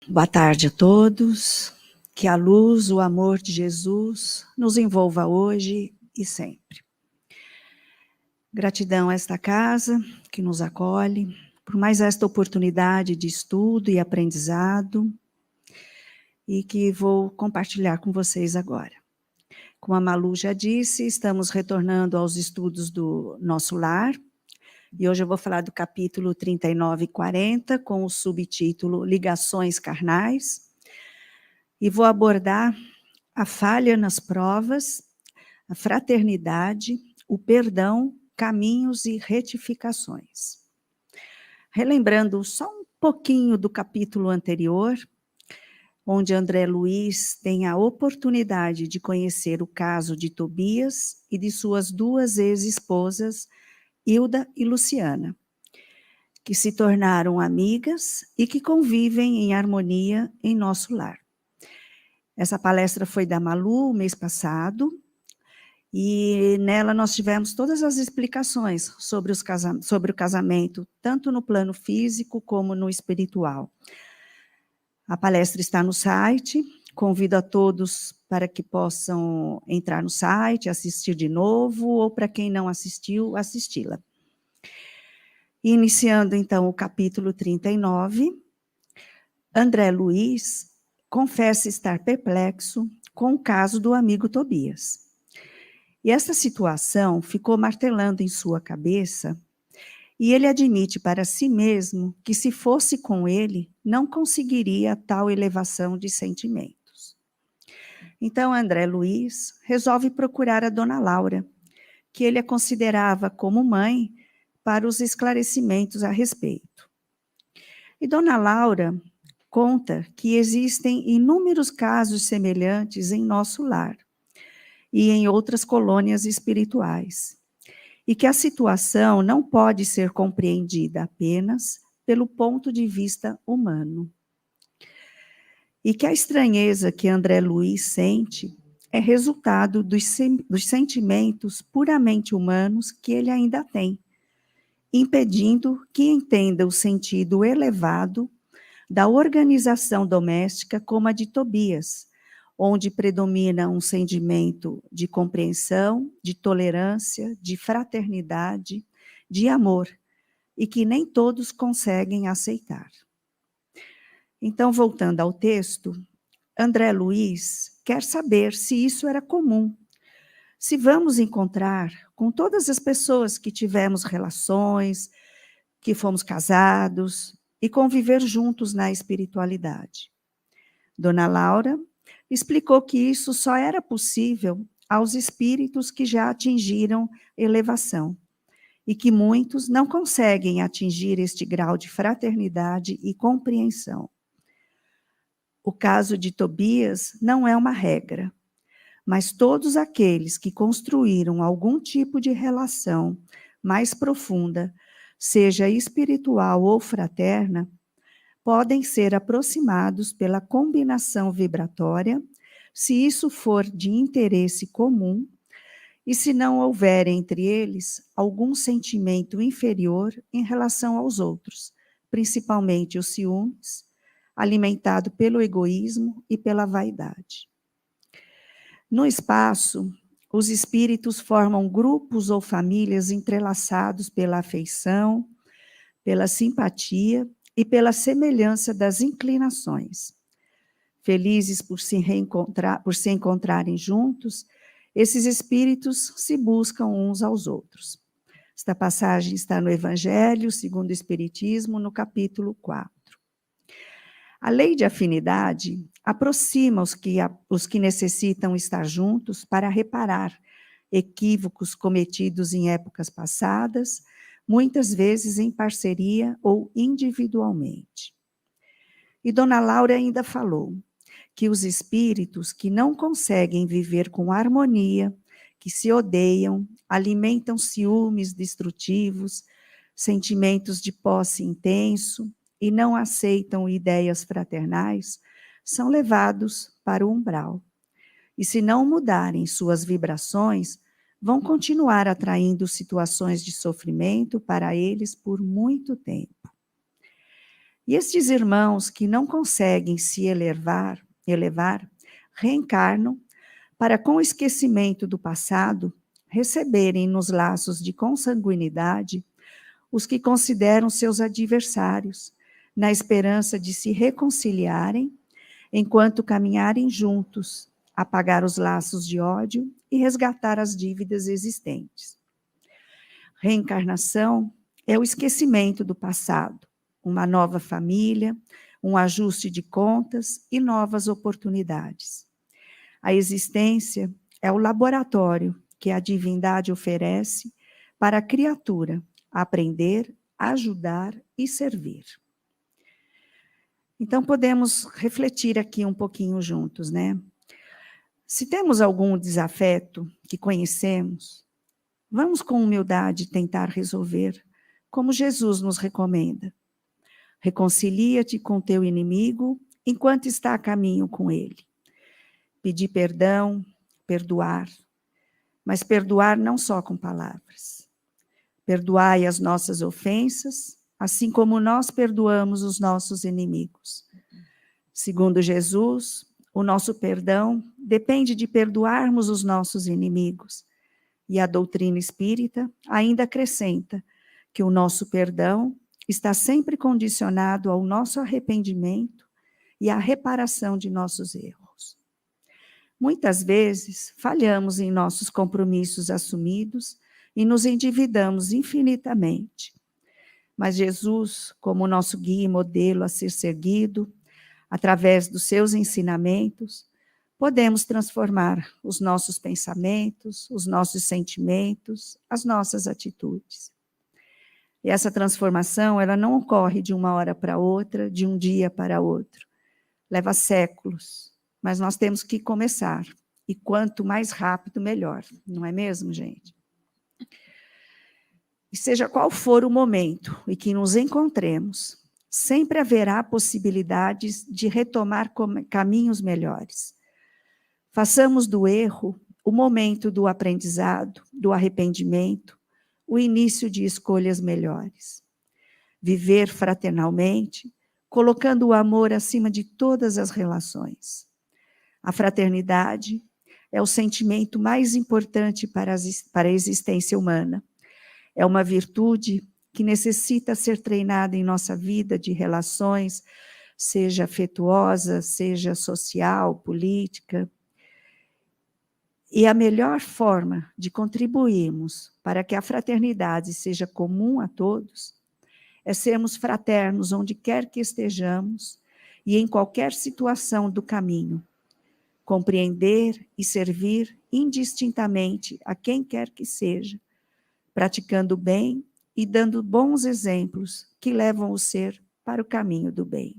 Boa tarde a todos. Que a luz, o amor de Jesus nos envolva hoje e sempre. Gratidão a esta casa que nos acolhe, por mais esta oportunidade de estudo e aprendizado, e que vou compartilhar com vocês agora. Como a Malu já disse, estamos retornando aos estudos do nosso lar, e hoje eu vou falar do capítulo 39 e 40, com o subtítulo Ligações Carnais, e vou abordar a falha nas provas, a fraternidade, o perdão, caminhos e retificações. Relembrando só um pouquinho do capítulo anterior, onde André Luiz tem a oportunidade de conhecer o caso de Tobias e de suas duas ex-esposas, Hilda e Luciana, que se tornaram amigas e que convivem em harmonia em nosso lar. Essa palestra foi da Malu, mês passado, e nela nós tivemos todas as explicações sobre o casamento, tanto no plano físico como no espiritual. A palestra está no site, convido a todos para que possam entrar no site, assistir de novo, ou para quem não assistiu, assisti-la. Iniciando então o capítulo 39, André Luiz confessa estar perplexo com o caso do amigo Tobias. E essa situação ficou martelando em sua cabeça, e ele admite para si mesmo que, se fosse com ele, não conseguiria tal elevação de sentimentos. Então, André Luiz resolve procurar a dona Laura, que ele a considerava como mãe, para os esclarecimentos a respeito. E dona Laura conta que existem inúmeros casos semelhantes em nosso lar e em outras colônias espirituais, e que a situação não pode ser compreendida apenas pelo ponto de vista humano. E que a estranheza que André Luiz sente é resultado dos sentimentos puramente humanos que ele ainda tem, impedindo que entenda o sentido elevado da organização doméstica como a de Tobias, onde predomina um sentimento de compreensão, de tolerância, de fraternidade, de amor, e que nem todos conseguem aceitar. Então, voltando ao texto, André Luiz quer saber se isso era comum, se vamos encontrar com todas as pessoas que tivemos relações, que fomos casados e conviver juntos na espiritualidade. Dona Laura explicou que isso só era possível aos espíritos que já atingiram elevação e que muitos não conseguem atingir este grau de fraternidade e compreensão. O caso de Tobias não é uma regra, mas todos aqueles que construíram algum tipo de relação mais profunda, seja espiritual ou fraterna, podem ser aproximados pela combinação vibratória, se isso for de interesse comum, e se não houver entre eles algum sentimento inferior em relação aos outros, principalmente os ciúmes, alimentado pelo egoísmo e pela vaidade. No espaço, os espíritos formam grupos ou famílias entrelaçados pela afeição, pela simpatia e pela semelhança das inclinações. Felizes por se encontrarem juntos, esses espíritos se buscam uns aos outros. Esta passagem está no Evangelho segundo o Espiritismo, no capítulo 4. A lei de afinidade aproxima os que necessitam estar juntos para reparar equívocos cometidos em épocas passadas, muitas vezes em parceria ou individualmente. E Dona Laura ainda falou que os espíritos que não conseguem viver com harmonia, que se odeiam, alimentam ciúmes destrutivos, sentimentos de posse intenso e não aceitam ideias fraternais, são levados para o umbral. E se não mudarem suas vibrações, vão continuar atraindo situações de sofrimento para eles por muito tempo. E estes irmãos que não conseguem se elevar, reencarnam para, com o esquecimento do passado, receberem nos laços de consanguinidade os que consideram seus adversários, na esperança de se reconciliarem, enquanto caminharem juntos, apagar os laços de ódio e resgatar as dívidas existentes. Reencarnação é o esquecimento do passado, uma nova família, um ajuste de contas e novas oportunidades. A existência é o laboratório que a divindade oferece para a criatura aprender, ajudar e servir. Então, podemos refletir aqui um pouquinho juntos, né? Se temos algum desafeto que conhecemos, vamos com humildade tentar resolver, como Jesus nos recomenda. Reconcilia-te com teu inimigo enquanto está a caminho com ele. Pedir perdão, perdoar, mas perdoar não só com palavras. Perdoai as nossas ofensas, assim como nós perdoamos os nossos inimigos. Segundo Jesus, o nosso perdão depende de perdoarmos os nossos inimigos. E a doutrina espírita ainda acrescenta que o nosso perdão está sempre condicionado ao nosso arrependimento e à reparação de nossos erros. Muitas vezes, falhamos em nossos compromissos assumidos e nos endividamos infinitamente. Mas Jesus, como nosso guia e modelo a ser seguido, através dos seus ensinamentos, podemos transformar os nossos pensamentos, os nossos sentimentos, as nossas atitudes. E essa transformação, ela não ocorre de uma hora para outra, de um dia para outro. Leva séculos, mas nós temos que começar. E quanto mais rápido, melhor. Não é mesmo, gente? E seja qual for o momento em que nos encontremos, sempre haverá possibilidades de retomar caminhos melhores. Façamos do erro o momento do aprendizado, do arrependimento, o início de escolhas melhores. Viver fraternalmente, colocando o amor acima de todas as relações. A fraternidade é o sentimento mais importante para a existência humana. É uma virtude que necessita ser treinada em nossa vida de relações, seja afetuosa, seja social, política. E a melhor forma de contribuirmos para que a fraternidade seja comum a todos é sermos fraternos onde quer que estejamos e em qualquer situação do caminho. Compreender e servir indistintamente a quem quer que seja, praticando o bem e dando bons exemplos que levam o ser para o caminho do bem.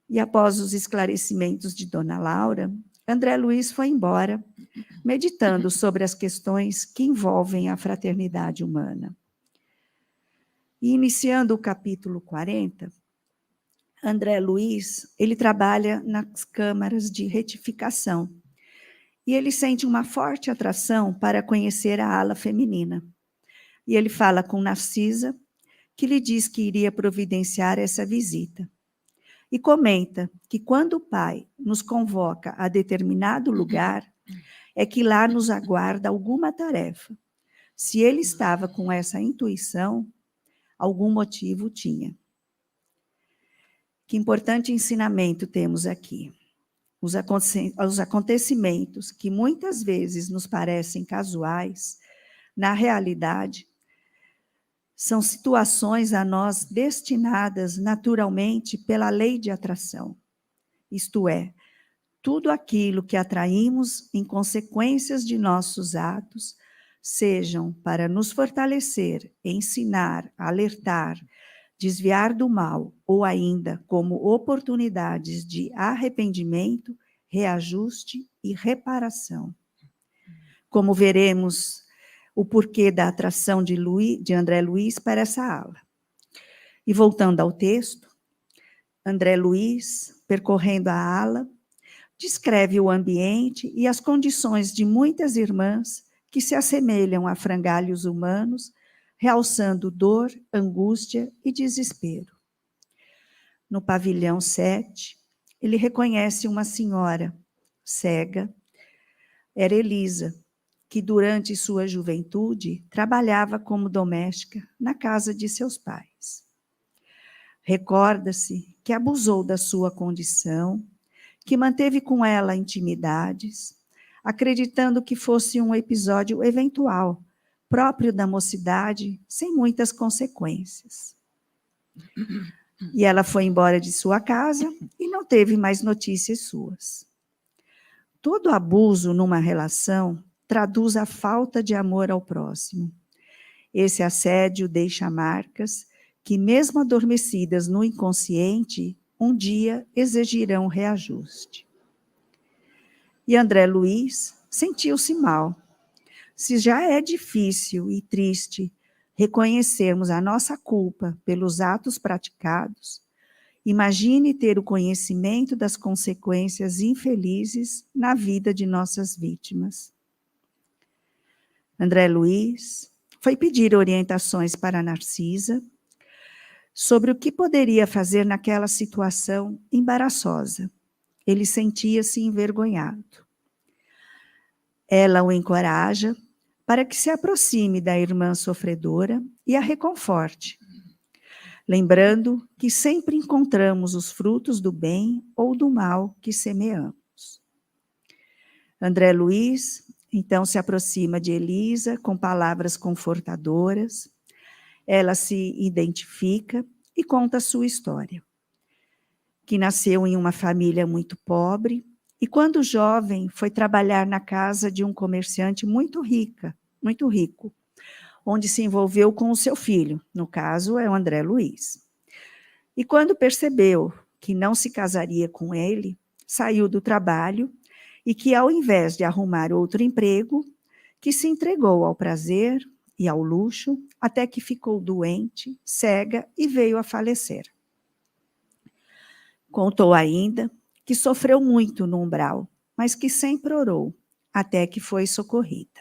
E após os esclarecimentos de Dona Laura, André Luiz foi embora, meditando sobre as questões que envolvem a fraternidade humana. E iniciando o capítulo 40, André Luiz, ele trabalha nas câmaras de retificação, e ele sente uma forte atração para conhecer a ala feminina. E ele fala com Narcisa, que lhe diz que iria providenciar essa visita. E comenta que quando o pai nos convoca a determinado lugar, é que lá nos aguarda alguma tarefa. Se ele estava com essa intuição, algum motivo tinha. Que importante ensinamento temos aqui. Os acontecimentos que muitas vezes nos parecem casuais, na realidade, são situações a nós destinadas naturalmente pela lei de atração. Isto é, tudo aquilo que atraímos em consequências de nossos atos, sejam para nos fortalecer, ensinar, alertar, desviar do mal, ou ainda como oportunidades de arrependimento, reajuste e reparação. Como veremos o porquê da atração de André Luiz para essa ala. E voltando ao texto, André Luiz, percorrendo a ala, descreve o ambiente e as condições de muitas irmãs que se assemelham a frangalhos humanos, realçando dor, angústia e desespero. no pavilhão 7, ele reconhece uma senhora cega, era Elisa, que durante sua juventude trabalhava como doméstica na casa de seus pais. Recorda-se que abusou da sua condição, que manteve com ela intimidades, acreditando que fosse um episódio eventual, próprio da mocidade, sem muitas consequências. E ela foi embora de sua casa e não teve mais notícias suas. Todo abuso numa relação traduz a falta de amor ao próximo. Esse assédio deixa marcas que, mesmo adormecidas no inconsciente, um dia exigirão reajuste. E André Luiz sentiu-se mal. Se já é difícil e triste reconhecermos a nossa culpa pelos atos praticados, imagine ter o conhecimento das consequências infelizes na vida de nossas vítimas. André Luiz foi pedir orientações para Narcisa sobre o que poderia fazer naquela situação embaraçosa. Ele sentia-se envergonhado. Ela o encoraja para que se aproxime da irmã sofredora e a reconforte, lembrando que sempre encontramos os frutos do bem ou do mal que semeamos. André Luiz, então, se aproxima de Elisa com palavras confortadoras. Ela se identifica e conta a sua história, que nasceu em uma família muito pobre e, quando jovem, foi trabalhar na casa de um comerciante muito rico, onde se envolveu com o seu filho, no caso é o André Luiz. E quando percebeu que não se casaria com ele, saiu do trabalho e que, ao invés de arrumar outro emprego, que se entregou ao prazer e ao luxo, até que ficou doente, cega e veio a falecer. Contou ainda que sofreu muito no umbral, mas que sempre orou, até que foi socorrida.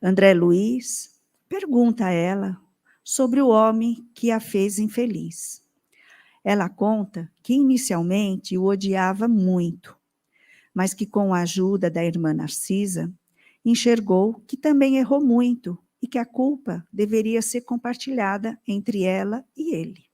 André Luiz pergunta a ela sobre o homem que a fez infeliz. Ela conta que inicialmente o odiava muito, mas que, com a ajuda da irmã Narcisa, enxergou que também errou muito e que a culpa deveria ser compartilhada entre ela e ele.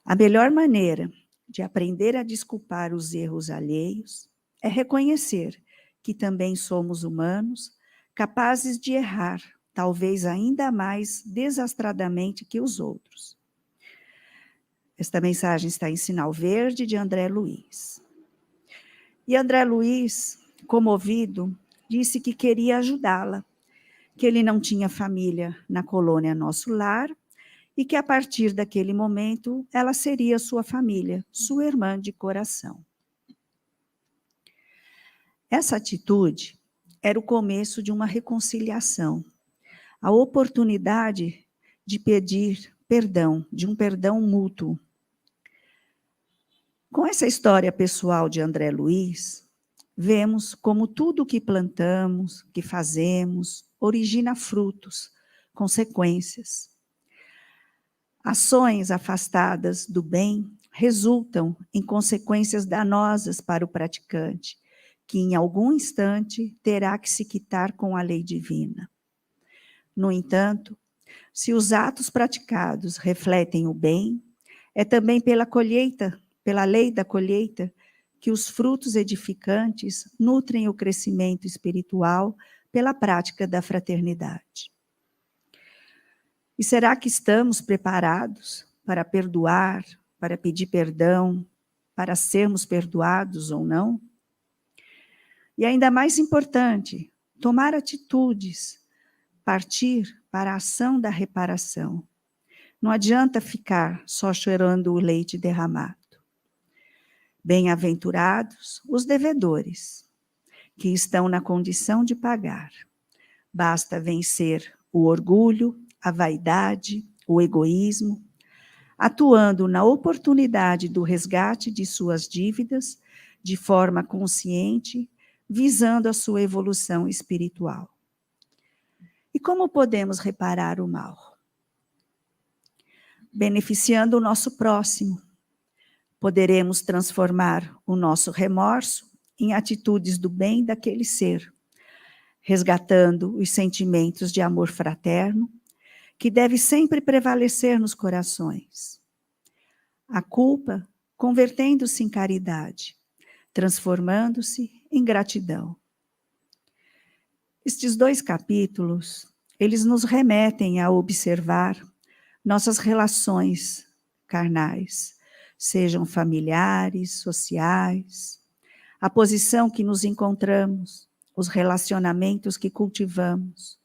A melhor maneira de aprender a desculpar os erros alheios é reconhecer que também somos humanos, capazes de errar, talvez ainda mais desastradamente que os outros. Esta mensagem está em sinal verde de André Luiz. E André Luiz, comovido, disse que queria ajudá-la, que ele não tinha família na colônia Nosso Lar e que, a partir daquele momento, ela seria sua família, sua irmã de coração. Essa atitude era o começo de uma reconciliação, a oportunidade de pedir perdão, de um perdão mútuo. Com essa história pessoal de André Luiz, vemos como tudo o que plantamos, que fazemos, origina frutos, consequências. Ações afastadas do bem resultam em consequências danosas para o praticante, que em algum instante terá que se quitar com a lei divina. No entanto, se os atos praticados refletem o bem, é também pela lei da colheita, que os frutos edificantes nutrem o crescimento espiritual pela prática da fraternidade. E será que estamos preparados para perdoar, para pedir perdão, para sermos perdoados ou não? E ainda mais importante, tomar atitudes, partir para a ação da reparação. Não adianta ficar só chorando o leite derramado. Bem-aventurados os devedores, que estão na condição de pagar. Basta vencer o orgulho, a vaidade, o egoísmo, atuando na oportunidade do resgate de suas dívidas de forma consciente, visando a sua evolução espiritual. E como podemos reparar o mal? beneficiando o nosso próximo. Poderemos transformar o nosso remorso em atitudes do bem daquele ser, resgatando os sentimentos de amor fraterno, que deve sempre prevalecer nos corações. A culpa convertendo-se em caridade, transformando-se em gratidão. Estes 2 capítulos, eles nos remetem a observar nossas relações carnais, sejam familiares, sociais, a posição que nos encontramos, os relacionamentos que cultivamos.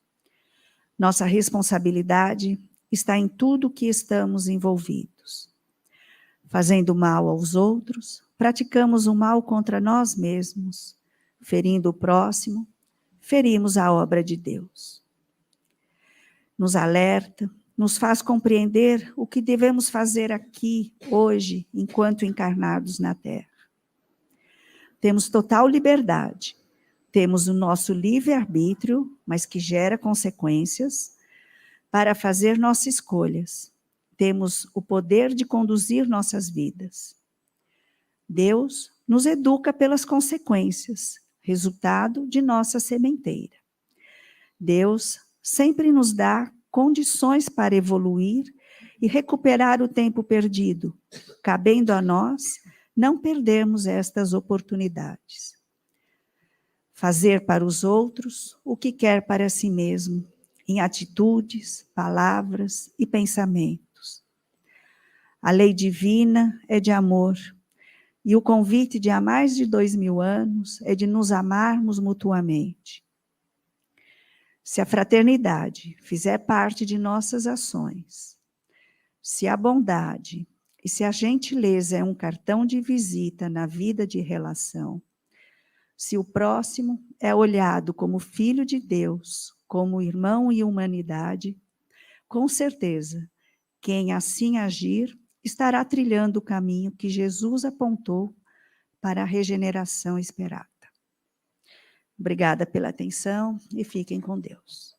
Nossa responsabilidade está em tudo que estamos envolvidos. Fazendo mal aos outros, praticamos o mal contra nós mesmos, ferindo o próximo, ferimos a obra de Deus. Nos alerta, nos faz compreender o que devemos fazer aqui, hoje, enquanto encarnados na Terra. Temos total liberdade, temos o nosso livre-arbítrio, mas que gera consequências, para fazer nossas escolhas. Temos o poder de conduzir nossas vidas. Deus nos educa pelas consequências, resultado de nossa sementeira. Deus sempre nos dá condições para evoluir e recuperar o tempo perdido, cabendo a nós não perdermos estas oportunidades. Fazer para os outros o que quer para si mesmo, em atitudes, palavras e pensamentos. A lei divina é de amor, e o convite de há mais de 2000 anos é de nos amarmos mutuamente. Se a fraternidade fizer parte de nossas ações, se a bondade e se a gentileza é um cartão de visita na vida de relação, se o próximo é olhado como filho de Deus, como irmão e humanidade, com certeza, quem assim agir estará trilhando o caminho que Jesus apontou para a regeneração esperada. Obrigada pela atenção e fiquem com Deus.